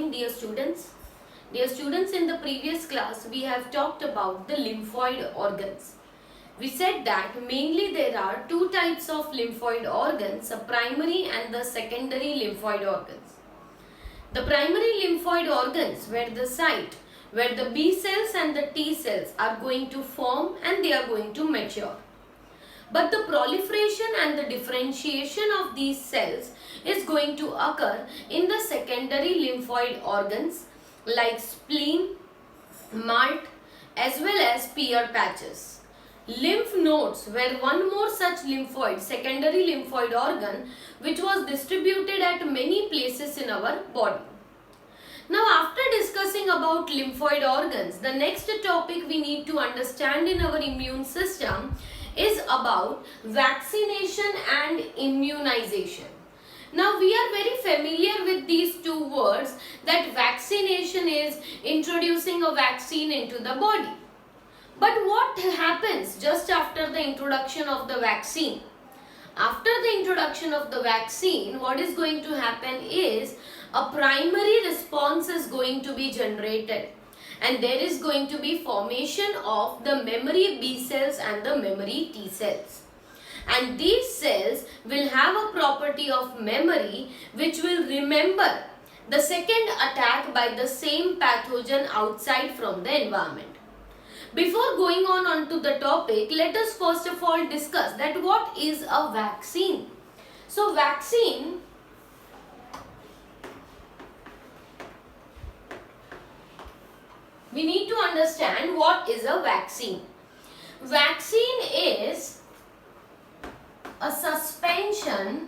morning, dear students. Dear students, in the previous class, we have talked about the lymphoid organs. We said that mainly there are two types of lymphoid organs, a primary and the secondary lymphoid organs. The primary lymphoid organs were the site where the B cells and the T cells are going to form and they are going to mature. But the proliferation and the differentiation of these cells is going to occur in the secondary lymphoid organs like spleen, malt, as well as Peyer's patches. Lymph nodes were one more such lymphoid, secondary lymphoid organ which was distributed at many places in our body. Now, after discussing about lymphoid organs, the next topic we need to understand in our immune system is about vaccination and immunization. Now, we are very familiar with these two words, that vaccination is introducing a vaccine into the body. But what happens just after the introduction of the vaccine? After the introduction of the vaccine, what is going to happen is a primary response is going to be generated. And there is going to be formation of the memory B cells and the memory T cells. And these cells will have a property of memory which will remember the second attack by the same pathogen outside from the environment. Before going on to the topic, let us first of all discuss that what is a vaccine. So vaccine we need to understand what is a vaccine. Vaccine is a suspension,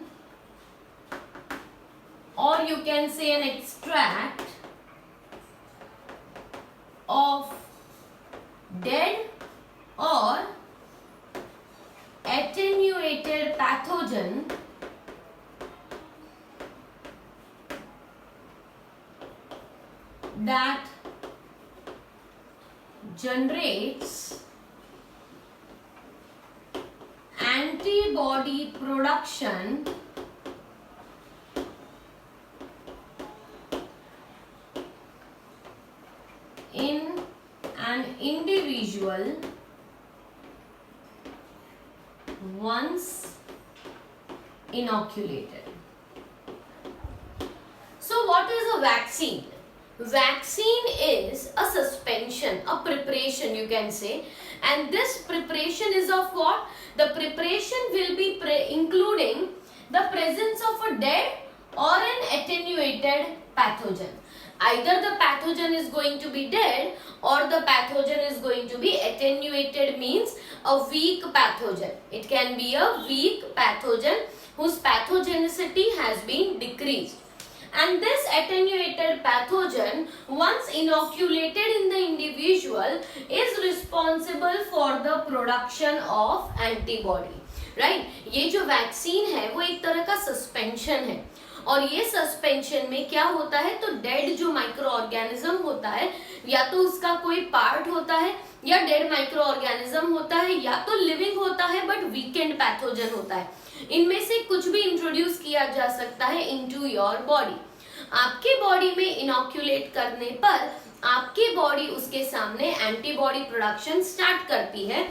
or you can say an extract of dead or attenuated pathogen that generates antibody production in an individual once inoculated. So what is a vaccine? Vaccine is a suspension, a preparation you can say, and this preparation is of what? The preparation will be including the presence of a dead or an attenuated pathogen. Either the pathogen is going to be dead or the pathogen is going to be attenuated, means a weak pathogen. It can be a weak pathogen whose pathogenicity has been decreased. And this attenuated pathogen, once inoculated in the individual, is responsible for the production of antibody. Right? ये जो vaccine है वो एक तरह का suspension है, और ये सस्पेंशन में क्या होता है, तो डेड जो माइक्रो ऑर्गेनिज्म होता है, या तो उसका कोई पार्ट होता है, या डेड माइक्रो ऑर्गेनिज्म होता है, या तो लिविंग होता है बट वीकेंड पैथोजन होता है। इनमें से कुछ भी इंट्रोड्यूस किया जा सकता है इनटू योर बॉडी। आपके बॉडी में इनोक्यूलेट करने पर आपकी बॉडी उसके सामने एंटीबॉडी प्रोडक्शन स्टार्ट करती है,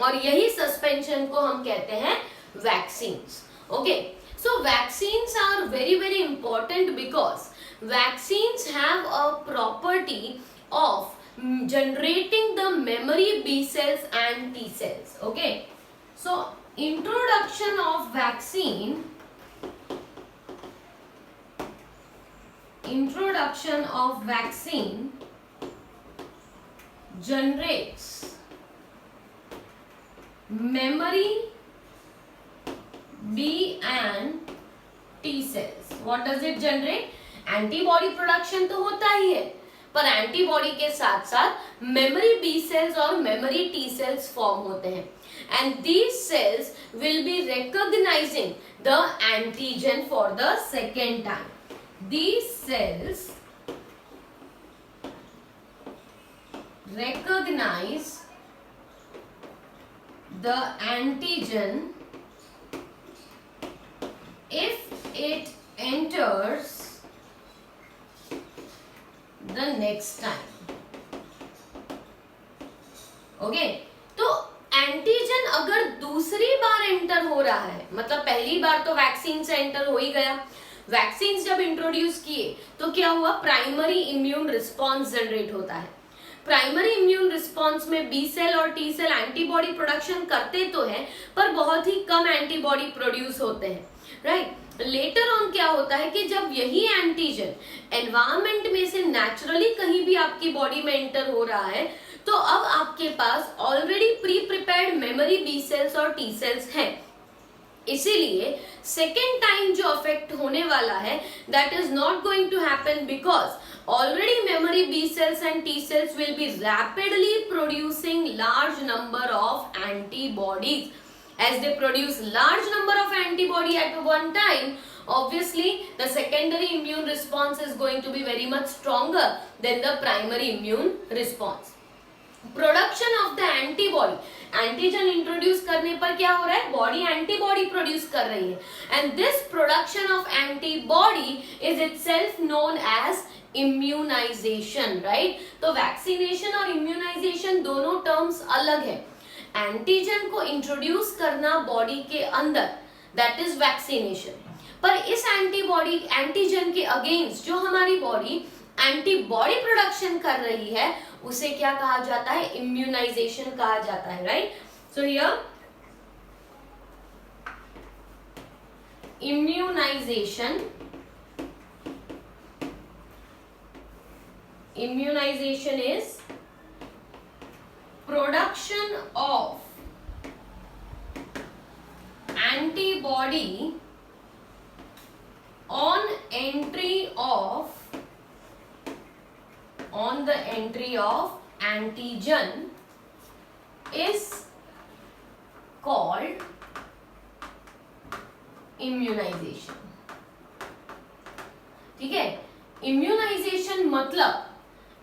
और यही सस्पेंशन को हम कहते हैं vaccines. Okay, so vaccines are very important because vaccines have a property of generating the memory B cells and T cells. Okay, so introduction of vaccine generates memory B and T cells. What does it generate? Antibody production तो होता ही है, पर antibody के साथ साथ memory B cells और memory T cells form होते हैं, and these cells will be recognising the antigen for the second time. These cells recognize the antigen if it enters the next time. Okay, तो antigen अगर दूसरी बार enter हो रहा है, मतलब पहली बार तो वैक्सीन से एंटर हो ही गया, वैक्सीन जब इंट्रोड्यूस किए तो क्या हुआ, प्राइमरी इम्यून रिस्पॉन्स जनरेट होता है। प्राइमरी इम्यून रिस्पॉन्स में बी सेल और टी सेल एंटीबॉडी प्रोडक्शन करते तो हैं, पर बहुत ही कम एंटीबॉडी प्रोड्यूस होते हैं, राइट। लेटर ऑन क्या होता है कि जब यही एंटीजन एनवायरमेंट में से नेचुरली कहीं भी आपकी बॉडी में एंटर हो रहा है, तो अब आपके पास already pre prepared memory B cells और टी सेल्स हैं। इसीलिए सेकेंड टाइम जो अफेक्ट होने वाला है, that is not going to happen, because already memory B cells and T cells will be rapidly producing large number of antibodies. As they produce large number of antibody at one time, obviously the secondary immune response is going to be very much stronger than the primary immune response. Production of the antibody, antigen introduce करने पर क्या हो रहा है, body antibody produce कर रही है, and this production of antibody is itself known as immunization, right. तो वैक्सीनेशन और इम्यूनाइजेशन दोनों टर्म्स अलग है। एंटीजन को इंट्रोड्यूस करना बॉडी के अंदर, दैट इज वैक्सीनेशन, पर इस एंटीबॉडी एंटीजन के अगेंस्ट जो हमारी बॉडी एंटीबॉडी प्रोडक्शन कर रही है, उसे क्या कहा जाता है, इम्यूनाइजेशन कहा जाता है, right. So here immunization is production of antibody on the entry of antigen is called immunization। ठीक है, इम्यूनाइजेशन मतलब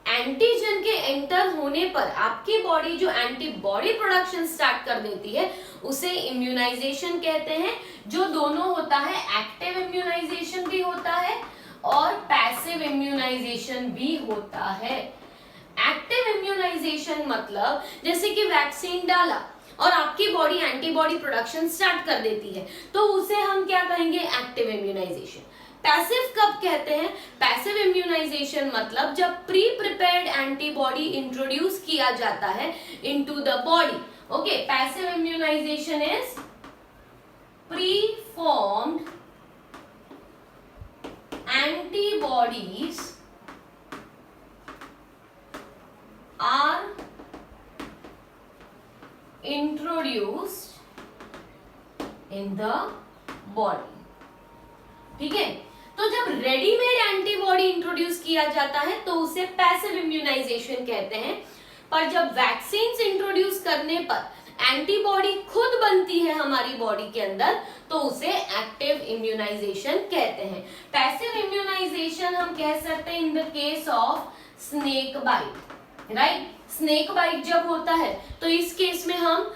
एंटीजन के एंटर होने पर आपकी बॉडी जो एंटीबॉडी प्रोडक्शन स्टार्ट कर देती है, उसे इम्यूनाइजेशन कहते हैं, जो दोनों होता है, एक्टिव इम्यूनाइजेशन भी होता है और पैसिव इम्यूनाइजेशन भी होता है। एक्टिव इम्यूनाइजेशन मतलब जैसे कि वैक्सीन डाला और आपकी बॉडी एंटीबॉडी प्रोडक्शन स्टार्ट कर देती है, तो उसे हम क्या कहेंगे, एक्टिव इम्यूनाइजेशन। पैसिव कब कहते हैं, पैसिव इम्यूनाइजेशन मतलब जब प्री प्रिपेयर्ड एंटीबॉडी इंट्रोड्यूस किया जाता है into the body. Okay, passive immunization is preformed antibodies are introduced in the body। ठीक है, तो जब रेडीमेड एंटीबॉडी इंट्रोड्यूस किया जाता है तो उसे पैसिव इम्यूनाइजेशन कहते हैं, पर जब वैक्सीन्स इंट्रोड्यूस करने पर एंटीबॉडी खुद बनती है हमारी बॉडी के अंदर, तो उसे एक्टिव इम्यूनाइजेशन कहते हैं। पैसिव इम्यूनाइजेशन हम कह सकते हैं in the case of snake bite, right. Snake bite जब होता है तो इस केस में हम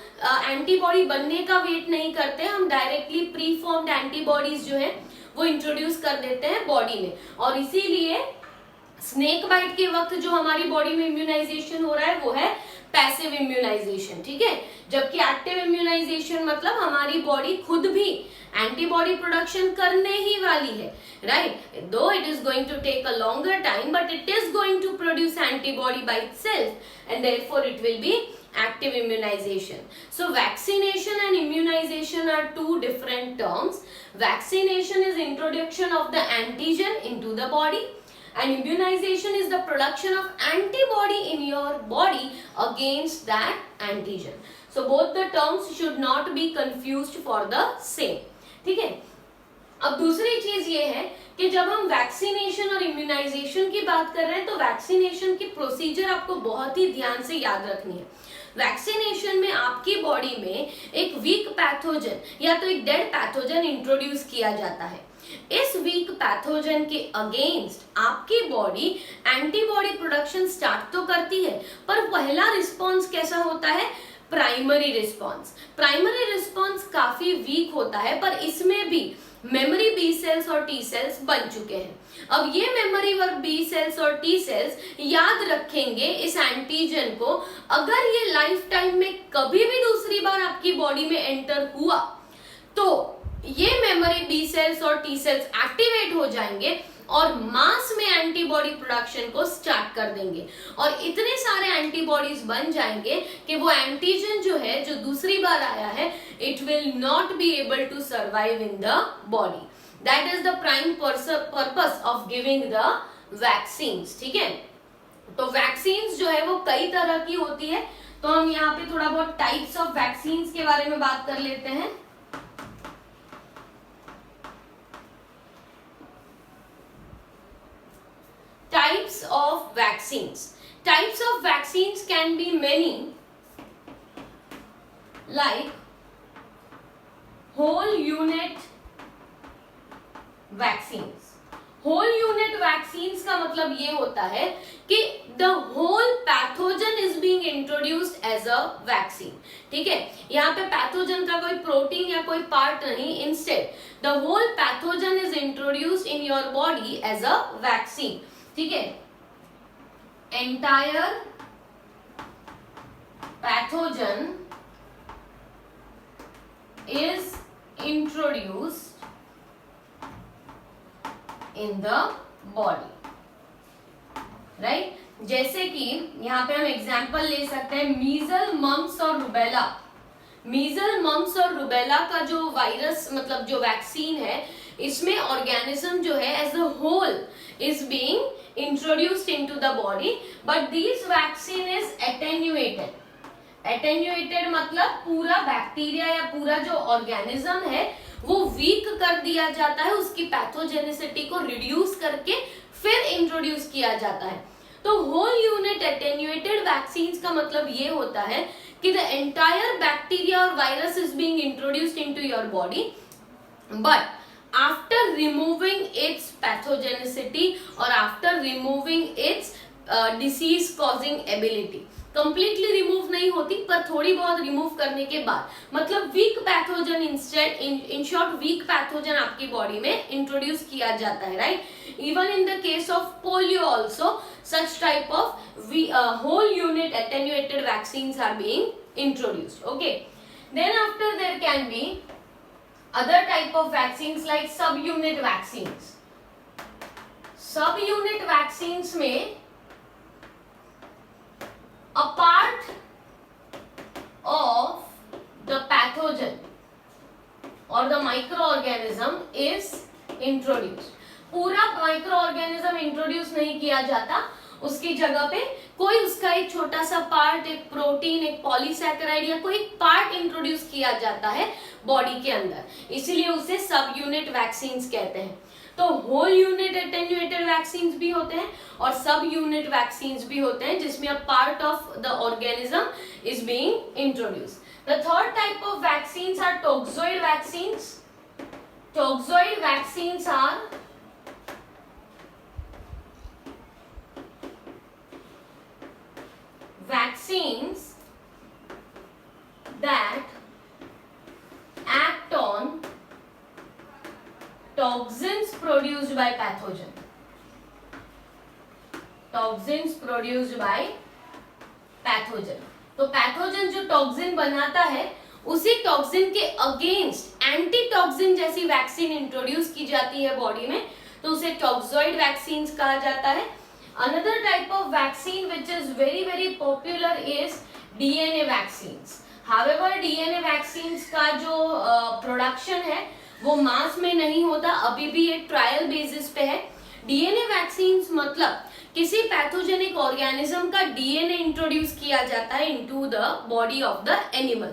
एंटीबॉडी बनने का वेट नहीं करते, हम डायरेक्टली प्री फॉर्म्ड एंटीबॉडीज जो है वो इंट्रोड्यूस कर देते हैं बॉडी में, और इसीलिए स्नेक बाइट के वक्त जो हमारी बॉडी में इम्यूनाइजेशन हो रहा है वो है पैसिव इम्यूनाइजेशन। ठीक है, जबकि एक्टिव इम्यूनाइजेशन मतलब हमारी बॉडी खुद भी एंटीबॉडी प्रोडक्शन करने ही वाली है, right. Though it is going to take a longer time, but it is going to produce antibody by itself and therefore it will be active immunization. So vaccination and immunization are two different terms. Vaccination is introduction of the antigen into the body, and immunization is the production of antibody in your body against that antigen. So both the terms should not be confused for the same. ठीक है, अब दूसरी चीज ये है कि जब हम वैक्सीनेशन और इम्यूनाइजेशन की बात कर रहे हैं तो वैक्सीनेशन की प्रोसीजर आपको बहुत ही ध्यान से याद रखनी है। वैक्सीनेशन में आपकी बॉडी में एक वीक पैथोजन या तो एक डेड पैथोजन इंट्रोड्यूस किया जाता है। इस वीक पैथोजन के अगेंस्ट आपकी बॉडी एंटीबॉडी प्रोडक्शन स्टार्ट तो करती है, पर पहला रिस्पॉन्स कैसा होता है, प्राइमरी रिस्पॉन्स। प्राइमरी रिस्पॉन्स काफी वीक होता है, पर इसमें भी मेमोरी बी सेल्स और टी सेल्स बन चुके हैं। अब ये मेमोरी वर्क बी सेल्स और टी सेल्स याद रखेंगे इस एंटीजन को। अगर ये लाइफ टाइम में कभी भी दूसरी बार आपकी बॉडी में एंटर हुआ तो ये मेमोरी बी सेल्स और टी सेल्स एक्टिवेट हो जाएंगे और मास में एंटीबॉडी प्रोडक्शन को स्टार्ट कर देंगे और इतने सारे एंटीबॉडीज बन जाएंगे कि वो एंटीजन जो है, जो दूसरी बार आया है, it will not be able to survive in the body. That is the prime purpose of giving the vaccines. ठीक है, तो वैक्सीन्स जो है वो कई तरह की होती है। तो हम यहाँ पे थोड़ा बहुत टाइप्स ऑफ वैक्सीन्स के बारे में बात कर लेते हैं। Types of vaccines. Types of vaccines can be many, like whole unit vaccines. Whole unit vaccines का मतलब ये होता है कि the whole pathogen is being introduced as a vaccine. ठीक है, यहाँ पे पैथोजन का कोई प्रोटीन या कोई पार्ट नहीं, instead the whole pathogen is introduced in your body as a vaccine. ठीक है, entire pathogen is introduced in the body, right. जैसे कि यहां पे हम एग्जांपल ले सकते हैं मीजल, मम्स और रुबेला। मीजल, मम्स और रुबेला का जो वायरस मतलब जो वैक्सीन है, इसमें ऑर्गेनिज्म जो है as a whole is being introduced into the body, but this vaccine is attenuated. Attenuated मतलब पूरा बैक्टीरिया या पूरा जो ऑर्गेनिज्म है वो वीक कर दिया जाता है, उसकी पैथोजेनिसिटी को रिड्यूस करके फिर इंट्रोड्यूस किया जाता है। तो होल यूनिट एटेन्यूएटेड वैक्सीन्स का मतलब ये होता है कि द एंटायर बैक्टीरिया और virus is being introduced into your body, but after removing its pathogenicity और after removing its disease causing ability, completely remove नहीं होती पर थोड़ी बहुत remove करने के बाद, मतलब weak pathogen instead, in short weak pathogen आपकी body में introduce किया जाता है, right? Even in the case of polio also such type of whole unit attenuated vaccines are being introduced. Okay, then after there can be other type of vaccines like subunit vaccines. Subunit vaccines में a part of the pathogen or the microorganism is introduced. पूरा microorganism introduce नहीं किया जाता, उसकी जगह पे कोई उसका एक छोटा सा पार्ट, एक प्रोटीन, एक पॉलीसैकेराइड या कोई पार्ट इंट्रोड्यूस किया जाता है बॉडी के अंदर, इसीलिए उसे सब यूनिट वैक्सीन्स कहते हैं। तो होल यूनिट एटेन्यूएटेड वैक्सीन्स भी होते हैं और सब यूनिट वैक्सीन्स भी होते हैं जिसमें a part of the organism is being introduced. The third type of vaccines are toxoid vaccines. Toxoid vaccines are vaccines that act on toxins produced by pathogen. Toxins produced by pathogen. तो pathogen जो toxin बनाता है उसी toxin के against anti toxin जैसी vaccine introduce की जाती है बॉडी में, तो उसे टॉक्सोइड वैक्सीन्स कहा जाता है। Another type of vaccine which is very popular is DNA vaccines. However, DNA vaccines का जो प्रोडक्शन है वो मास में नहीं होता, अभी भी एक ट्रायल बेसिस पे है। DNA vaccines मतलब किसी पैथोजेनिक ऑर्गेनिज्म का डीएनए इंट्रोड्यूस किया जाता है into the body of the animal,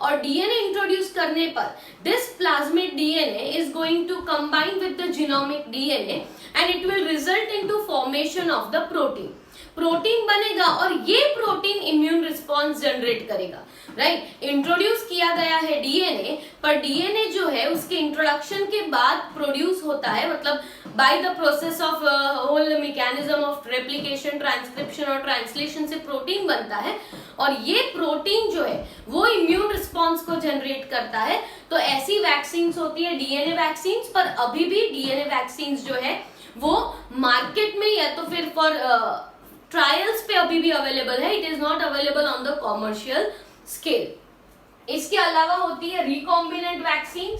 और डीएनए इंट्रोड्यूस करने पर this plasmid DNA is going to combine with the genomic DNA and it will result into formation of the protein. Protein बनेगा और ये protein immune response response generate करेगा, right. Introduce किया गया है डीएनए, पर डीएनए जो है उसके इंट्रोडक्शन के बाद प्रोड्यूस होता है, मतलब by the process of whole mechanism of replication, transcription और ट्रांसलेशन से प्रोटीन बनता है, और ये प्रोटीन जो है वो इम्यून रिस्पॉन्स को जनरेट करता है। तो ऐसी वैक्सीन होती है डीएनए वैक्सीन, पर अभी भी डीएनए वैक्सीन जो है वो मार्केट में या तो फिर फॉर ट्रायल्स पे अभी भी अवेलेबल है, it is not available on the commercial scale. इसके अलावा होती है रिकॉम्बिनेंट वैक्सीन।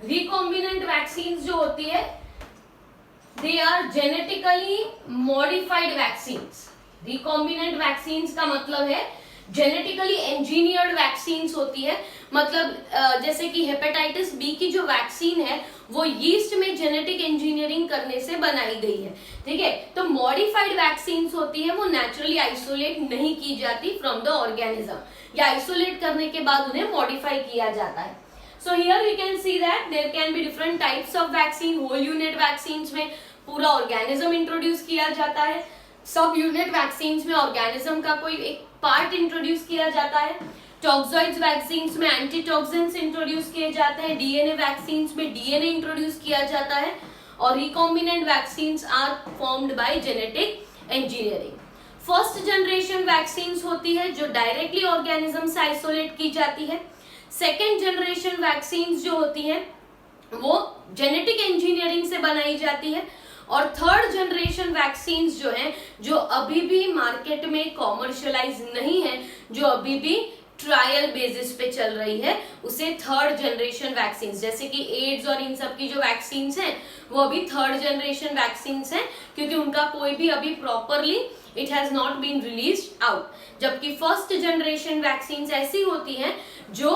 रिकॉम्बिनेंट वैक्सीन जो होती है they are genetically modified vaccine. Recombinant vaccine का मतलब है जेनेटिकली इंजीनियर्ड वैक्सीन होती है, मतलब जैसे कि हेपेटाइटिस बी की जो वैक्सीन है वो यीस्ट में जेनेटिक इंजीनियरिंग करने से बनाई गई है, ठीक है। तो मॉडिफाइड वैक्सीन होती है वो नेचुरली आइसोलेट नहीं की जाती फ्रॉम द ऑर्गेनिज्म, या आइसोलेट करने के बाद उन्हें मॉडिफाई किया जाता है। So here we can see that there can be different types of vaccine. Whole unit vaccine में पूरा ऑर्गेनिज्म इंट्रोड्यूस किया जाता है, सब यूनिट वैक्सीन में ऑर्गेनिज्म का कोई एक पार्ट इंट्रोड्यूस किया जाता है, टॉक्सॉइड्स वैक्सीन में एंटीटॉक्सिन्स इंट्रोड्यूस किए जाते हैं, डीएनए वैक्सीन में डीएनए इंट्रोड्यूस किया जाता है, और recombinant vaccine are formed by genetic engineering. First generation vaccine होती है जो डायरेक्टली ऑर्गेनिज्म से आइसोलेट की जाती है। सेकेंड जनरेशन वैक्सीन जो होती है वो जेनेटिक इंजीनियरिंग से बनाई जाती है, और थर्ड जनरेशन वैक्सीन जो हैं जो अभी भी मार्केट में कॉमर्शियलाइज नहीं है, जो अभी भी ट्रायल बेसिस पे चल रही है, उसे थर्ड जनरेशन वैक्सीन, जैसे कि एड्स और इन सब की जो वैक्सीन हैं वो अभी थर्ड जनरेशन वैक्सीन हैं, क्योंकि उनका कोई भी अभी properly it has not been released out. जबकि फर्स्ट जनरेशन वैक्सीन ऐसी होती हैं जो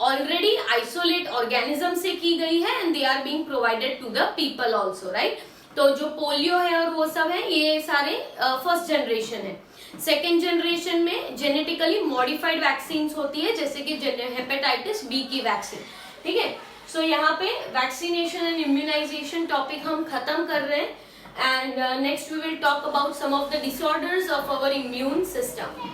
ऑलरेडी आइसोलेट ऑर्गेनिज्म से की गई है and they are being provided to the people also, right. तो जो पोलियो है और वो सब है ये सारे फर्स्ट जनरेशन है। सेकेंड जनरेशन में जेनेटिकली मॉडिफाइड वैक्सीन होती है, जैसे कि हेपेटाइटिस बी की वैक्सीन, ठीक है। सो यहाँ पे वैक्सीनेशन एंड इम्यूनाइजेशन टॉपिक हम खत्म कर रहे हैं, and next we will talk about some of the disorders of our immune system.